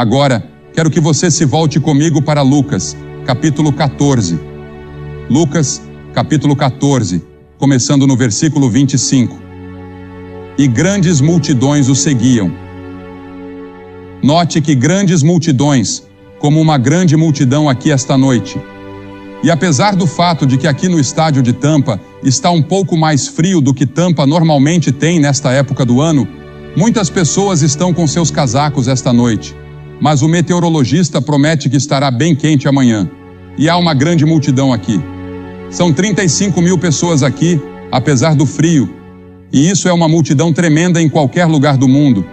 Agora, quero que você se volte comigo para Lucas, capítulo 14. Lucas, capítulo 14, começando no versículo 25. E grandes multidões o seguiam. Note que grandes multidões, como uma grande multidão aqui esta noite. E apesar do fato de que aqui no estádio de Tampa está um pouco mais frio do que Tampa normalmente tem nesta época do ano, muitas pessoas estão com seus casacos esta noite. Mas o meteorologista promete que estará bem quente amanhã. E há uma grande multidão aqui. São 35 mil pessoas aqui, apesar do frio. E isso é uma multidão tremenda em qualquer lugar do mundo.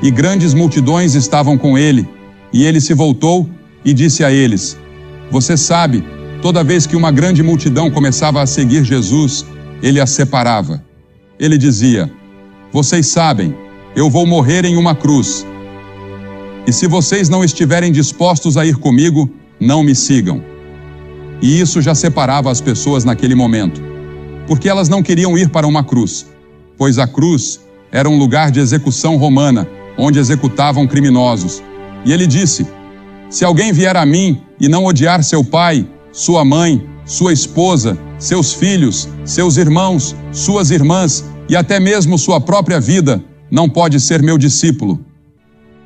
E grandes multidões estavam com ele, e ele se voltou e disse a eles: Você sabe, toda vez que uma grande multidão começava a seguir Jesus, ele a separava. Ele dizia: Vocês sabem, eu vou morrer em uma cruz. E se vocês não estiverem dispostos a ir comigo, não me sigam. E isso já separava as pessoas naquele momento, porque elas não queriam ir para uma cruz, pois a cruz era um lugar de execução romana, onde executavam criminosos. E ele disse: Se alguém vier a mim e não odiar seu pai, sua mãe, sua esposa, seus filhos, seus irmãos, suas irmãs e até mesmo sua própria vida, não pode ser meu discípulo.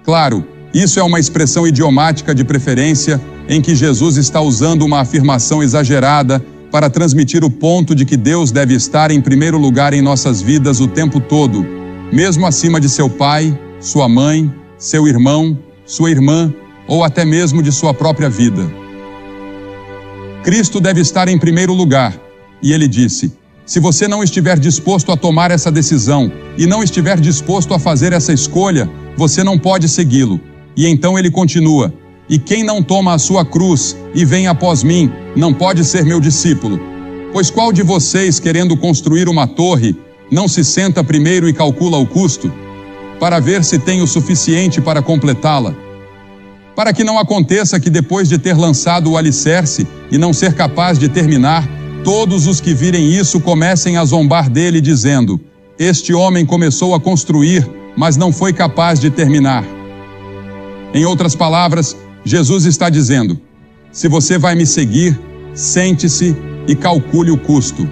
Claro, isso é uma expressão idiomática de preferência em que Jesus está usando uma afirmação exagerada para transmitir o ponto de que Deus deve estar em primeiro lugar em nossas vidas o tempo todo, mesmo acima de seu pai, sua mãe, seu irmão, sua irmã ou até mesmo de sua própria vida. Cristo deve estar em primeiro lugar, e ele disse: Se você não estiver disposto a tomar essa decisão e não estiver disposto a fazer essa escolha, você não pode segui-lo. E então ele continua: E quem não toma a sua cruz e vem após mim, não pode ser meu discípulo. Pois qual de vocês, querendo construir uma torre, não se senta primeiro e calcula o custo, para ver se tem o suficiente para completá-la? Para que não aconteça que depois de ter lançado o alicerce e não ser capaz de terminar, todos os que virem isso comecem a zombar dele, dizendo: Este homem começou a construir, mas não foi capaz de terminar. Em outras palavras, Jesus está dizendo: Se você vai me seguir, sente-se e calcule o custo.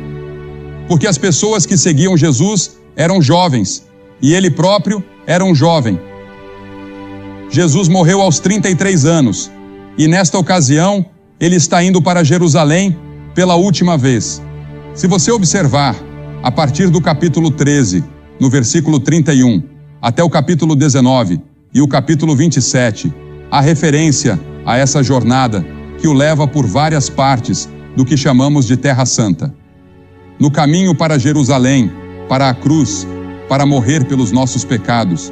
Porque as pessoas que seguiam Jesus eram jovens, e ele próprio era um jovem. Jesus morreu aos 33 anos, e nesta ocasião, ele está indo para Jerusalém pela última vez. Se você observar, a partir do capítulo 13, no versículo 31, até o capítulo 19 e o capítulo 27, há referência a essa jornada que o leva por várias partes do que chamamos de Terra Santa. No caminho para Jerusalém, para a cruz, para morrer pelos nossos pecados.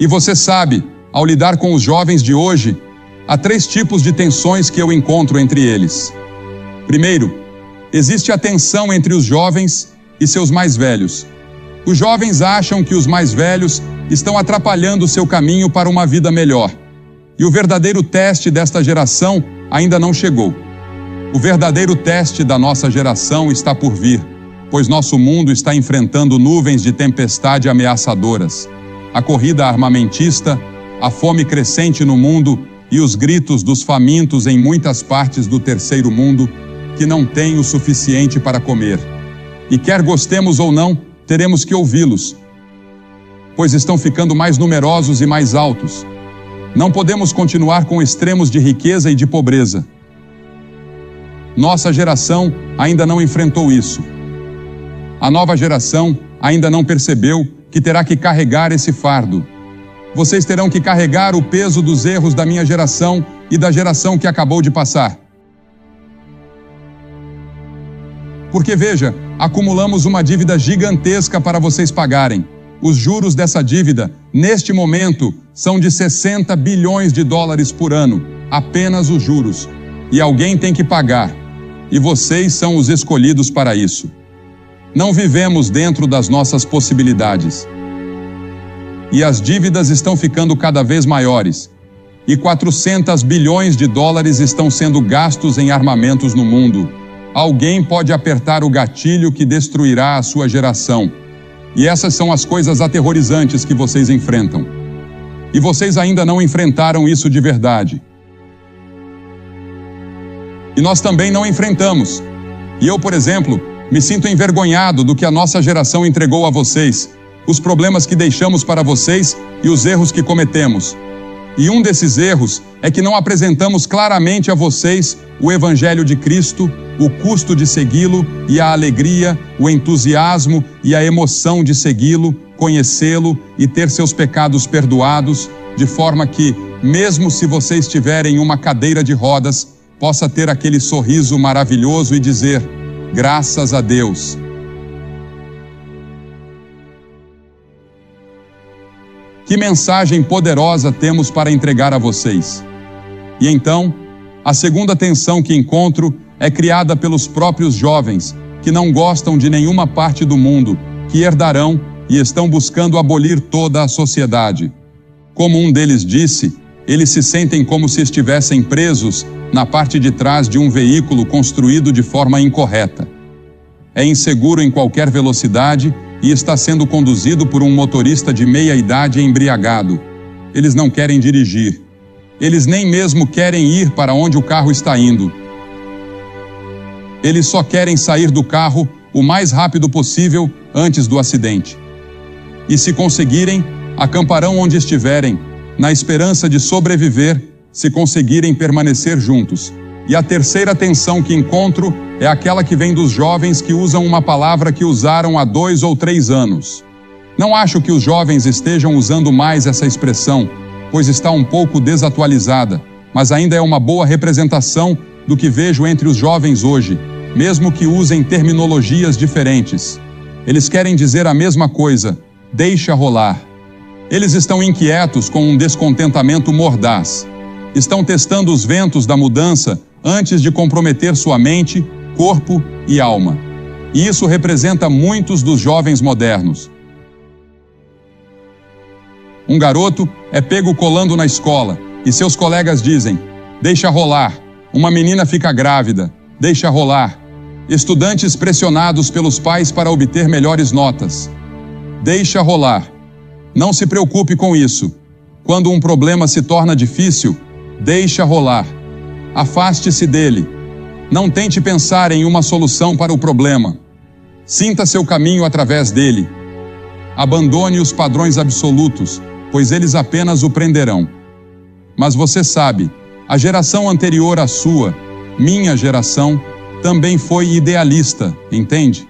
E você sabe, ao lidar com os jovens de hoje, há 3 tipos de tensões que eu encontro entre eles. Primeiro, existe a tensão entre os jovens e seus mais velhos. Os jovens acham que os mais velhos estão atrapalhando seu caminho para uma vida melhor. E o verdadeiro teste desta geração ainda não chegou. O verdadeiro teste da nossa geração está por vir, pois nosso mundo está enfrentando nuvens de tempestade ameaçadoras. A corrida armamentista, a fome crescente no mundo e os gritos dos famintos em muitas partes do terceiro mundo que não têm o suficiente para comer. E quer gostemos ou não, teremos que ouvi-los, pois estão ficando mais numerosos e mais altos. Não podemos continuar com extremos de riqueza e de pobreza. Nossa geração ainda não enfrentou isso. A nova geração ainda não percebeu que terá que carregar esse fardo. Vocês terão que carregar o peso dos erros da minha geração e da geração que acabou de passar. Porque veja, acumulamos uma dívida gigantesca para vocês pagarem. Os juros dessa dívida, neste momento, são de 60 bilhões de dólares por ano, apenas os juros. E alguém tem que pagar. E vocês são os escolhidos para isso. Não vivemos dentro das nossas possibilidades. E as dívidas estão ficando cada vez maiores. E 400 bilhões de dólares estão sendo gastos em armamentos no mundo. Alguém pode apertar o gatilho que destruirá a sua geração. E essas são as coisas aterrorizantes que vocês enfrentam. E vocês ainda não enfrentaram isso de verdade. E nós também não enfrentamos. E eu, por exemplo, me sinto envergonhado do que a nossa geração entregou a vocês, os problemas que deixamos para vocês e os erros que cometemos. E um desses erros é que não apresentamos claramente a vocês o Evangelho de Cristo, o custo de segui-lo e a alegria, o entusiasmo e a emoção de segui-lo, conhecê-lo e ter seus pecados perdoados, de forma que, mesmo se você estiver em uma cadeira de rodas, possa ter aquele sorriso maravilhoso e dizer: graças a Deus. Que mensagem poderosa temos para entregar a vocês? E então, a segunda tensão que encontro é criada pelos próprios jovens, que não gostam de nenhuma parte do mundo, que herdarão e estão buscando abolir toda a sociedade. Como um deles disse, eles se sentem como se estivessem presos na parte de trás de um veículo construído de forma incorreta. É inseguro em qualquer velocidade e está sendo conduzido por um motorista de meia-idade embriagado. Eles não querem dirigir. Eles nem mesmo querem ir para onde o carro está indo. Eles só querem sair do carro o mais rápido possível antes do acidente. E se conseguirem, acamparão onde estiverem, na esperança de sobreviver se conseguirem permanecer juntos. E a terceira tensão que encontro é aquela que vem dos jovens que usam uma palavra que usaram há 2 ou 3 anos. Não acho que os jovens estejam usando mais essa expressão, pois está um pouco desatualizada, mas ainda é uma boa representação do que vejo entre os jovens hoje, mesmo que usem terminologias diferentes. Eles querem dizer a mesma coisa: deixa rolar. Eles estão inquietos com um descontentamento mordaz. Estão testando os ventos da mudança antes de comprometer sua mente, corpo e alma. E isso representa muitos dos jovens modernos. Um garoto é pego colando na escola e seus colegas dizem: deixa rolar. Uma menina fica grávida, deixa rolar. Estudantes pressionados pelos pais para obter melhores notas. Deixa rolar. Não se preocupe com isso. Quando um problema se torna difícil, deixa rolar. Afaste-se dele. Não tente pensar em uma solução para o problema. Sinta seu caminho através dele. Abandone os padrões absolutos, pois eles apenas o prenderão. Mas você sabe, a geração anterior à sua, minha geração, também foi idealista, entende?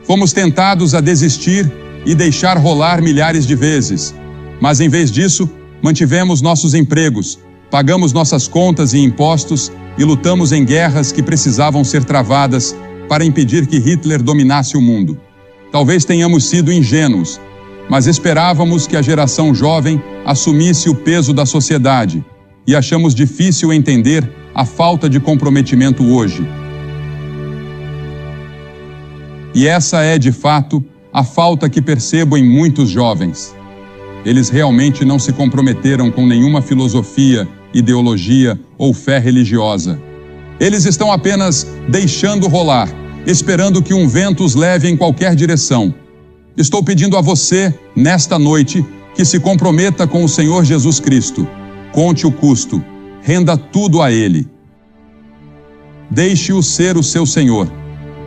Fomos tentados a desistir e deixar rolar milhares de vezes, mas em vez disso, mantivemos nossos empregos, pagamos nossas contas e impostos e lutamos em guerras que precisavam ser travadas para impedir que Hitler dominasse o mundo. Talvez tenhamos sido ingênuos, mas esperávamos que a geração jovem assumisse o peso da sociedade e achamos difícil entender a falta de comprometimento hoje. E essa é, de fato, a falta que percebo em muitos jovens. Eles realmente não se comprometeram com nenhuma filosofia, ideologia ou fé religiosa. Eles estão apenas deixando rolar, esperando que um vento os leve em qualquer direção. Estou pedindo a você, nesta noite, que se comprometa com o Senhor Jesus Cristo. Conte o custo, renda tudo a Ele. Deixe-o ser o seu Senhor.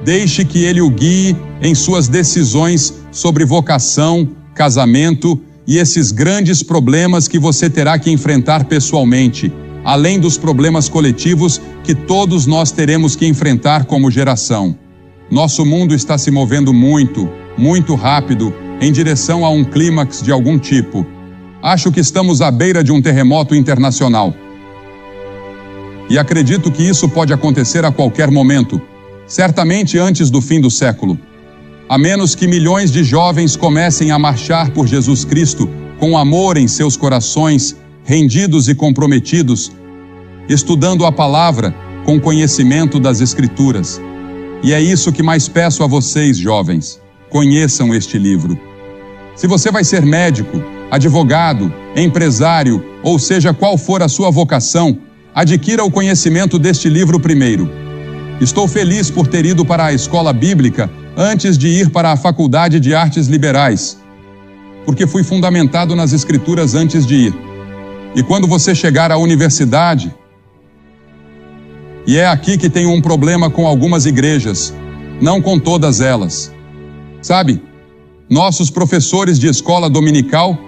Deixe que Ele o guie em suas decisões sobre vocação, casamento e esses grandes problemas que você terá que enfrentar pessoalmente, além dos problemas coletivos que todos nós teremos que enfrentar como geração. Nosso mundo está se movendo muito, muito rápido em direção a um clímax de algum tipo. Acho que estamos à beira de um terremoto internacional. E acredito que isso pode acontecer a qualquer momento, certamente antes do fim do século. A menos que milhões de jovens comecem a marchar por Jesus Cristo com amor em seus corações, rendidos e comprometidos, estudando a palavra com conhecimento das Escrituras. E é isso que mais peço a vocês, jovens. Conheçam este livro. Se você vai ser médico, advogado, empresário, ou seja qual for a sua vocação, adquira o conhecimento deste livro primeiro. Estou feliz por ter ido para a escola bíblica antes de ir para a Faculdade de Artes Liberais. porque fui fundamentado nas Escrituras antes de ir. E quando você chegar à universidade, e é aqui que tenho um problema com algumas igrejas, não com todas elas. Sabe, nossos professores de escola dominical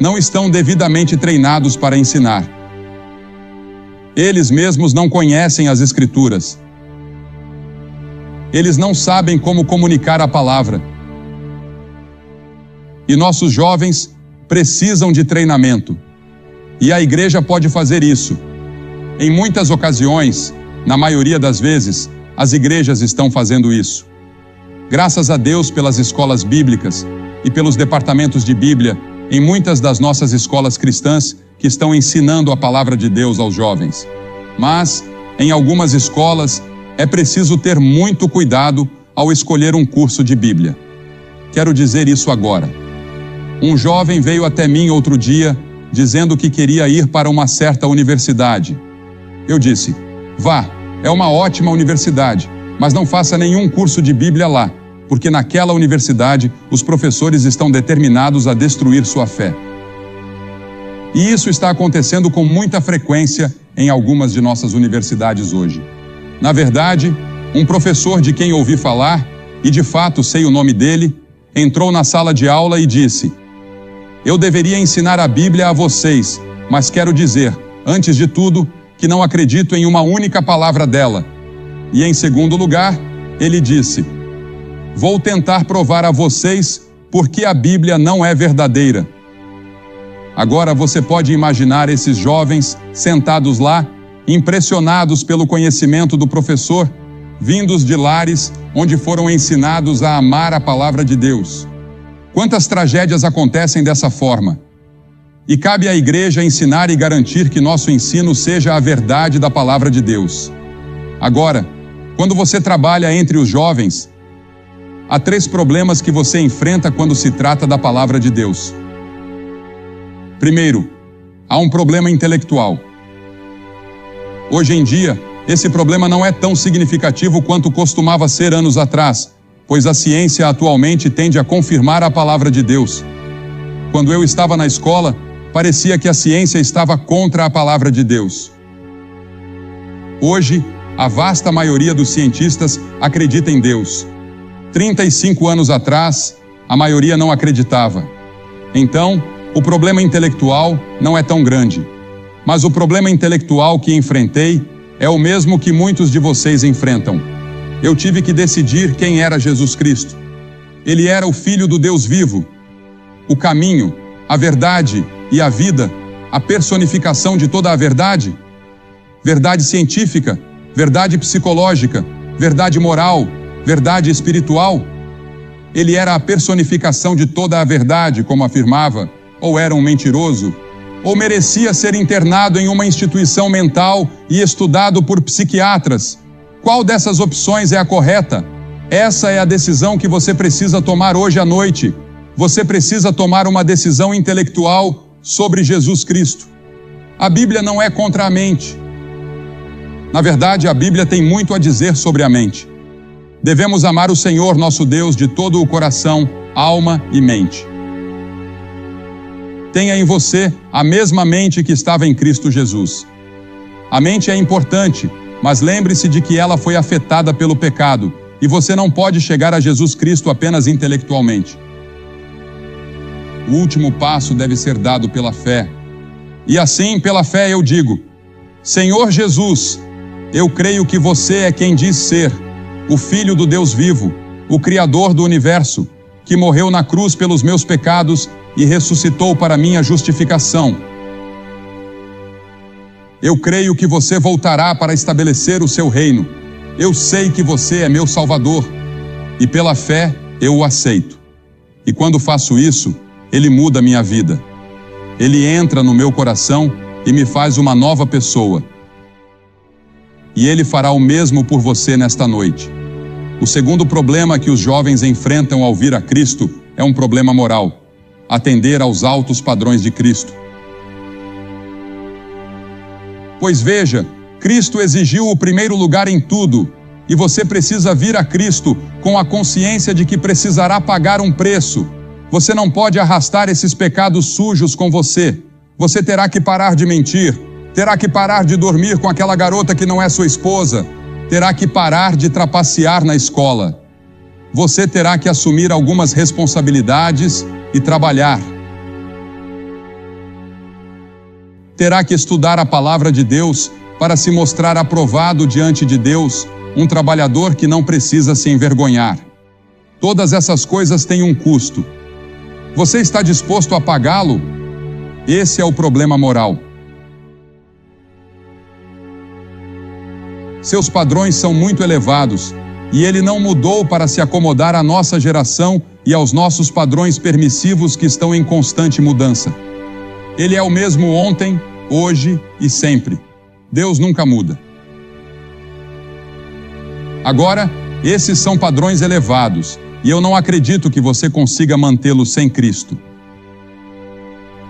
não estão devidamente treinados para ensinar. Eles mesmos não conhecem as Escrituras. Eles não sabem como comunicar a palavra. E nossos jovens precisam de treinamento. E a igreja pode fazer isso. Em muitas ocasiões, na maioria das vezes, as igrejas estão fazendo isso. Graças a Deus pelas escolas bíblicas e pelos departamentos de Bíblia em muitas das nossas escolas cristãs que estão ensinando a palavra de Deus aos jovens. Mas, em algumas escolas, é preciso ter muito cuidado ao escolher um curso de Bíblia. Quero dizer isso agora. Um jovem veio até mim outro dia dizendo que queria ir para uma certa universidade. Eu disse: vá, é uma ótima universidade, mas não faça nenhum curso de Bíblia lá, porque naquela universidade os professores estão determinados a destruir sua fé. E isso está acontecendo com muita frequência em algumas de nossas universidades hoje. Na verdade, um professor de quem ouvi falar, e de fato sei o nome dele, entrou na sala de aula e disse: eu deveria ensinar a Bíblia a vocês, mas quero dizer, antes de tudo, que não acredito em uma única palavra dela. E em segundo lugar, ele disse: vou tentar provar a vocês por que a Bíblia não é verdadeira. Agora você pode imaginar esses jovens sentados lá, impressionados pelo conhecimento do professor, vindos de lares onde foram ensinados a amar a palavra de Deus. Quantas tragédias acontecem dessa forma? E cabe à igreja ensinar e garantir que nosso ensino seja a verdade da palavra de Deus. Agora, quando você trabalha entre os jovens, há 3 problemas que você enfrenta quando se trata da palavra de Deus. Primeiro, há um problema intelectual. Hoje em dia, esse problema não é tão significativo quanto costumava ser anos atrás, pois a ciência atualmente tende a confirmar a palavra de Deus. Quando eu estava na escola, parecia que a ciência estava contra a palavra de Deus. Hoje, a vasta maioria dos cientistas acredita em Deus. 35 anos atrás, a maioria não acreditava. Então, o problema intelectual não é tão grande. Mas o problema intelectual que enfrentei é o mesmo que muitos de vocês enfrentam. Eu tive que decidir quem era Jesus Cristo. Ele era o Filho do Deus vivo, o caminho, a verdade e a vida, a personificação de toda a verdade. Verdade científica, verdade psicológica, verdade moral, verdade espiritual. Ele era a personificação de toda a verdade, como afirmava, ou era um mentiroso, ou merecia ser internado em uma instituição mental e estudado por psiquiatras. Qual dessas opções é a correta? Essa é a decisão que você precisa tomar hoje à noite. Você precisa tomar uma decisão intelectual sobre Jesus Cristo. A Bíblia não é contra a mente. Na verdade, a Bíblia tem muito a dizer sobre a mente. Devemos amar o Senhor, nosso Deus, de todo o coração, alma e mente. Tenha em você a mesma mente que estava em Cristo Jesus. A mente é importante, mas lembre-se de que ela foi afetada pelo pecado, e você não pode chegar a Jesus Cristo apenas intelectualmente. O último passo deve ser dado pela fé. E assim, pela fé eu digo: Senhor Jesus, eu creio que você é quem diz ser, o Filho do Deus vivo, o Criador do universo, que morreu na cruz pelos meus pecados e ressuscitou para minha justificação. Eu creio que você voltará para estabelecer o seu reino. Eu sei que você é meu Salvador, e pela fé eu o aceito. E quando faço isso, Ele muda minha vida. Ele entra no meu coração e me faz uma nova pessoa. E Ele fará o mesmo por você nesta noite. O segundo problema que os jovens enfrentam ao vir a Cristo é um problema moral: atender aos altos padrões de Cristo. Pois veja, Cristo exigiu o primeiro lugar em tudo, e você precisa vir a Cristo com a consciência de que precisará pagar um preço. Você não pode arrastar esses pecados sujos com você. Você terá que parar de mentir, terá que parar de dormir com aquela garota que não é sua esposa, terá que parar de trapacear na escola. Você terá que assumir algumas responsabilidades e trabalhar. Terá que estudar a palavra de Deus para se mostrar aprovado diante de Deus, um trabalhador que não precisa se envergonhar. Todas essas coisas têm um custo. Você está disposto a pagá-lo? Esse é o problema moral. Seus padrões são muito elevados, e ele não mudou para se acomodar à nossa geração e aos nossos padrões permissivos que estão em constante mudança. Ele é o mesmo ontem, hoje e sempre. Deus nunca muda. Agora, esses são padrões elevados, e eu não acredito que você consiga mantê-los sem Cristo.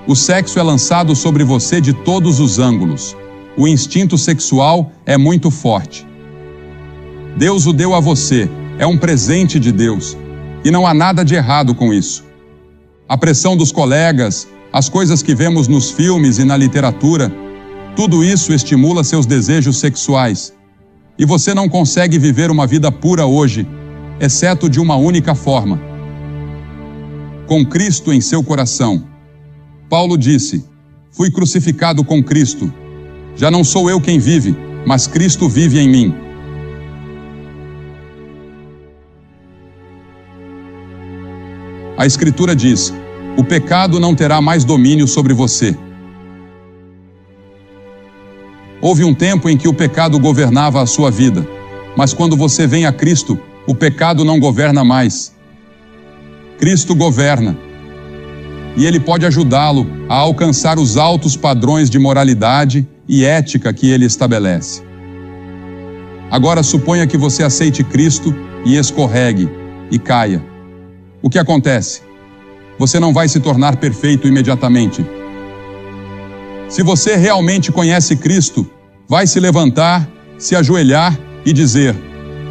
O sexo é lançado sobre você de todos os ângulos. O instinto sexual é muito forte. Deus o deu a você, é um presente de Deus, e não há nada de errado com isso. A pressão dos colegas, as coisas que vemos nos filmes e na literatura, tudo isso estimula seus desejos sexuais. E você não consegue viver uma vida pura hoje, exceto de uma única forma: com Cristo em seu coração. Paulo disse: fui crucificado com Cristo. Já não sou eu quem vive, mas Cristo vive em mim. A Escritura diz: o pecado não terá mais domínio sobre você. Houve um tempo em que o pecado governava a sua vida, mas quando você vem a Cristo, o pecado não governa mais. Cristo governa. E Ele pode ajudá-lo a alcançar os altos padrões de moralidade e ética que Ele estabelece. Agora suponha que você aceite Cristo e escorregue e caia. O que acontece? Você não vai se tornar perfeito imediatamente. Se você realmente conhece Cristo, vai se levantar, se ajoelhar e dizer: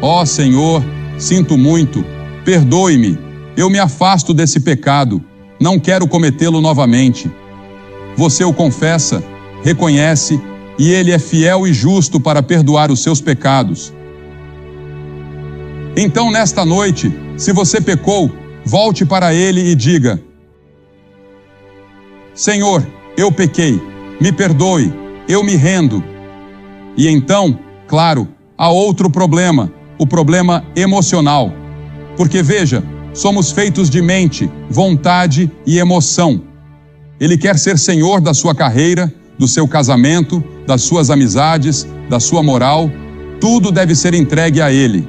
ó Senhor, sinto muito, perdoe-me, eu me afasto desse pecado, não quero cometê-lo novamente. Você o confessa, reconhece, e Ele é fiel e justo para perdoar os seus pecados. Então, nesta noite, se você pecou, volte para Ele e diga: Senhor, eu pequei, me perdoe, eu me rendo. E então, claro, há outro problema, o problema emocional. Porque veja, somos feitos de mente, vontade e emoção. Ele quer ser senhor da sua carreira, do seu casamento, das suas amizades, da sua moral. Tudo deve ser entregue a Ele.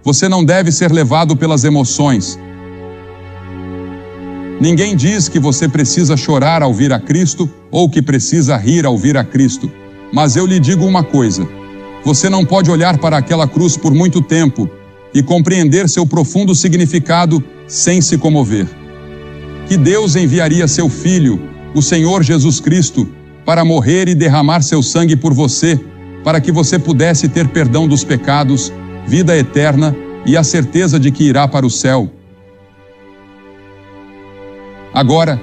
Você não deve ser levado pelas emoções. Ninguém diz que você precisa chorar ao vir a Cristo ou que precisa rir ao vir a Cristo. Mas eu lhe digo uma coisa: você não pode olhar para aquela cruz por muito tempo e compreender seu profundo significado sem se comover. Que Deus enviaria seu Filho, o Senhor Jesus Cristo, para morrer e derramar seu sangue por você, para que você pudesse ter perdão dos pecados, vida eterna e a certeza de que irá para o céu. Agora,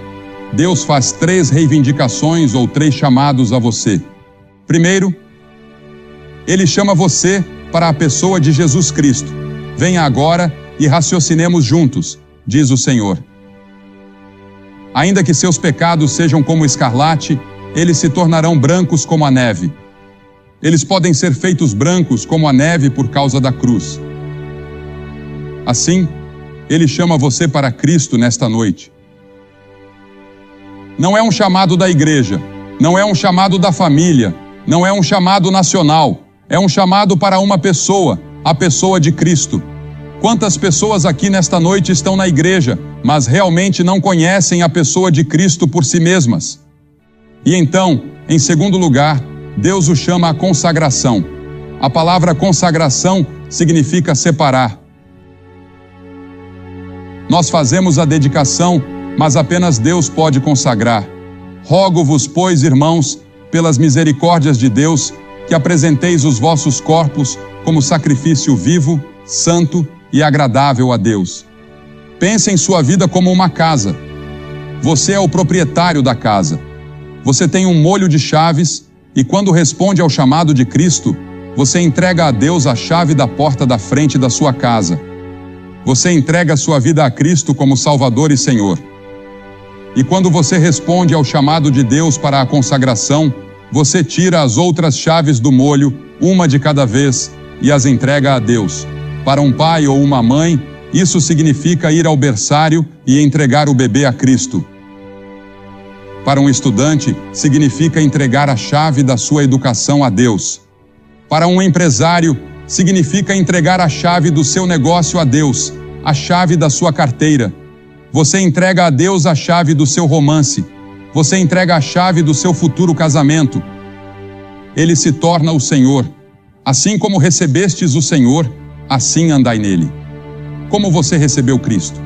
Deus faz 3 reivindicações ou 3 chamados a você. Primeiro, Ele chama você para a pessoa de Jesus Cristo. Venha agora e raciocinemos juntos, diz o Senhor. Ainda que seus pecados sejam como escarlate, eles se tornarão brancos como a neve. Eles podem ser feitos brancos como a neve por causa da cruz. Assim, Ele chama você para Cristo nesta noite. Não é um chamado da igreja, não é um chamado da família, não é um chamado nacional, é um chamado para uma pessoa, a pessoa de Cristo. Quantas pessoas aqui nesta noite estão na igreja, mas realmente não conhecem a pessoa de Cristo por si mesmas? E então, em segundo lugar, Deus o chama à consagração. A palavra consagração significa separar. Nós fazemos a dedicação, mas apenas Deus pode consagrar. Rogo-vos, pois, irmãos, pelas misericórdias de Deus, que apresenteis os vossos corpos como sacrifício vivo, santo e agradável a Deus. Pense em sua vida como uma casa. Você é o proprietário da casa. Você tem um molho de chaves e quando responde ao chamado de Cristo, você entrega a Deus a chave da porta da frente da sua casa. Você entrega a sua vida a Cristo como Salvador e Senhor. E quando você responde ao chamado de Deus para a consagração, você tira as outras chaves do molho, uma de cada vez, e as entrega a Deus. Para um pai ou uma mãe, isso significa ir ao berçário e entregar o bebê a Cristo. Para um estudante, significa entregar a chave da sua educação a Deus. Para um empresário, significa entregar a chave do seu negócio a Deus, a chave da sua carteira. Você entrega a Deus a chave do seu romance. Você entrega a chave do seu futuro casamento. Ele se torna o Senhor. Assim como recebestes o Senhor, assim andai nele. Como você recebeu Cristo?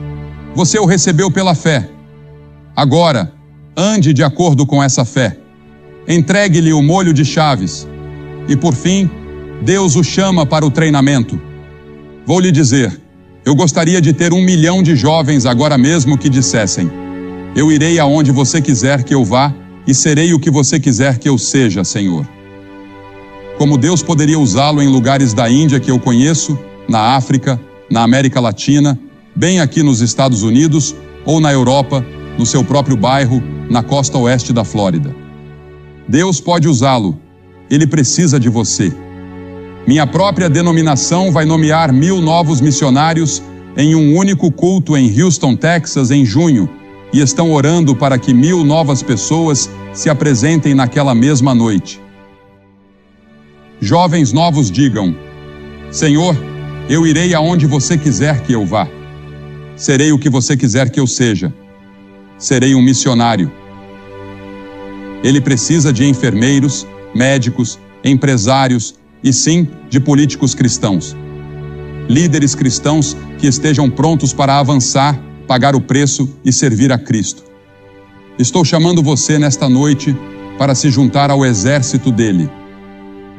Você o recebeu pela fé. Agora, ande de acordo com essa fé. Entregue-lhe o molho de chaves. E por fim, Deus o chama para o treinamento. Vou lhe dizer, eu gostaria de ter 1 milhão de jovens agora mesmo que dissessem: eu irei aonde você quiser que eu vá e serei o que você quiser que eu seja, Senhor. Como Deus poderia usá-lo em lugares da Índia que eu conheço, na África, na América Latina, bem aqui nos Estados Unidos ou na Europa, no seu próprio bairro, na costa oeste da Flórida. Deus pode usá-lo. Ele precisa de você. Minha própria denominação vai nomear 1000 novos missionários em um único culto em Houston, Texas, em junho, e estão orando para que 1000 novas pessoas se apresentem naquela mesma noite. Jovens novos digam: Senhor, eu irei aonde você quiser que eu vá. Serei o que você quiser que eu seja. Serei um missionário. Ele precisa de enfermeiros, médicos, empresários e sim, de políticos cristãos. Líderes cristãos que estejam prontos para avançar, pagar o preço e servir a Cristo. Estou chamando você nesta noite para se juntar ao exército dele.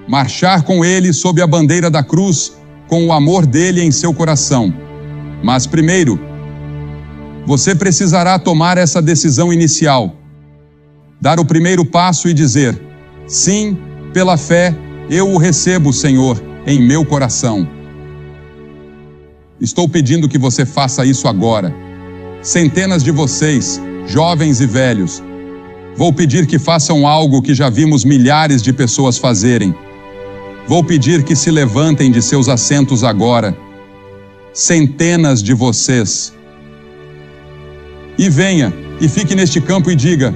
Marchar com ele sob a bandeira da cruz, com o amor dele em seu coração. Mas primeiro, você precisará tomar essa decisão inicial. Dar o primeiro passo e dizer: sim, pela fé, eu o recebo, Senhor, em meu coração. Estou pedindo que você faça isso agora. Centenas de vocês, jovens e velhos, vou pedir que façam algo que já vimos milhares de pessoas fazerem. Vou pedir que se levantem de seus assentos agora. Centenas de vocês. E venha, e fique neste campo e diga: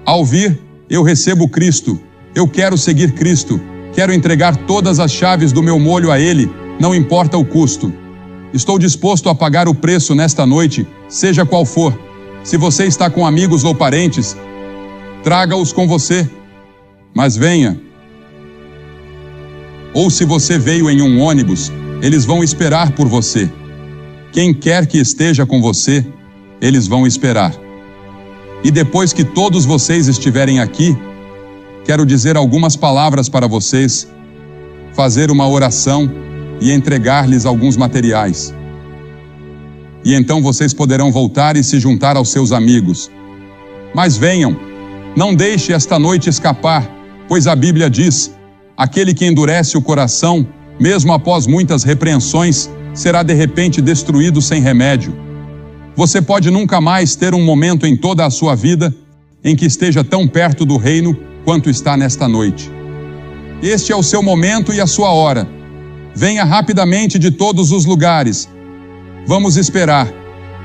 ao vir, eu recebo Cristo. Eu quero seguir Cristo. Quero entregar todas as chaves do meu molho a Ele, não importa o custo. Estou disposto a pagar o preço nesta noite, seja qual for. Se você está com amigos ou parentes, traga-os com você. Mas venha. Ou se você veio em um ônibus, eles vão esperar por você. Quem quer que esteja com você, eles vão esperar. E depois que todos vocês estiverem aqui, quero dizer algumas palavras para vocês, fazer uma oração e entregar-lhes alguns materiais. E então vocês poderão voltar e se juntar aos seus amigos. Mas venham, não deixe esta noite escapar, pois a Bíblia diz: aquele que endurece o coração, mesmo após muitas repreensões, será de repente destruído sem remédio. Você pode nunca mais ter um momento em toda a sua vida em que esteja tão perto do reino quanto está nesta noite. Este é o seu momento e a sua hora. Venha rapidamente de todos os lugares. Vamos esperar.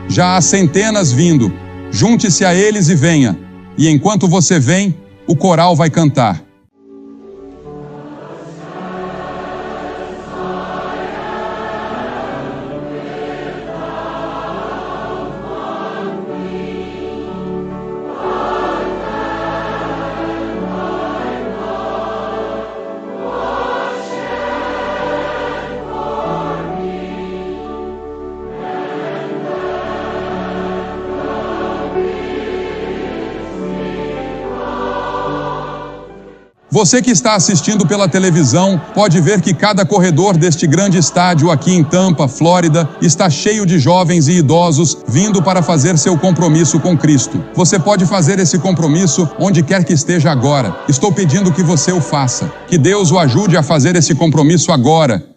Já há centenas vindo. Junte-se a eles e venha. E enquanto você vem, o coral vai cantar. Você que está assistindo pela televisão pode ver que cada corredor deste grande estádio aqui em Tampa, Flórida, está cheio de jovens e idosos vindo para fazer seu compromisso com Cristo. Você pode fazer esse compromisso onde quer que esteja agora. Estou pedindo que você o faça. Que Deus o ajude a fazer esse compromisso agora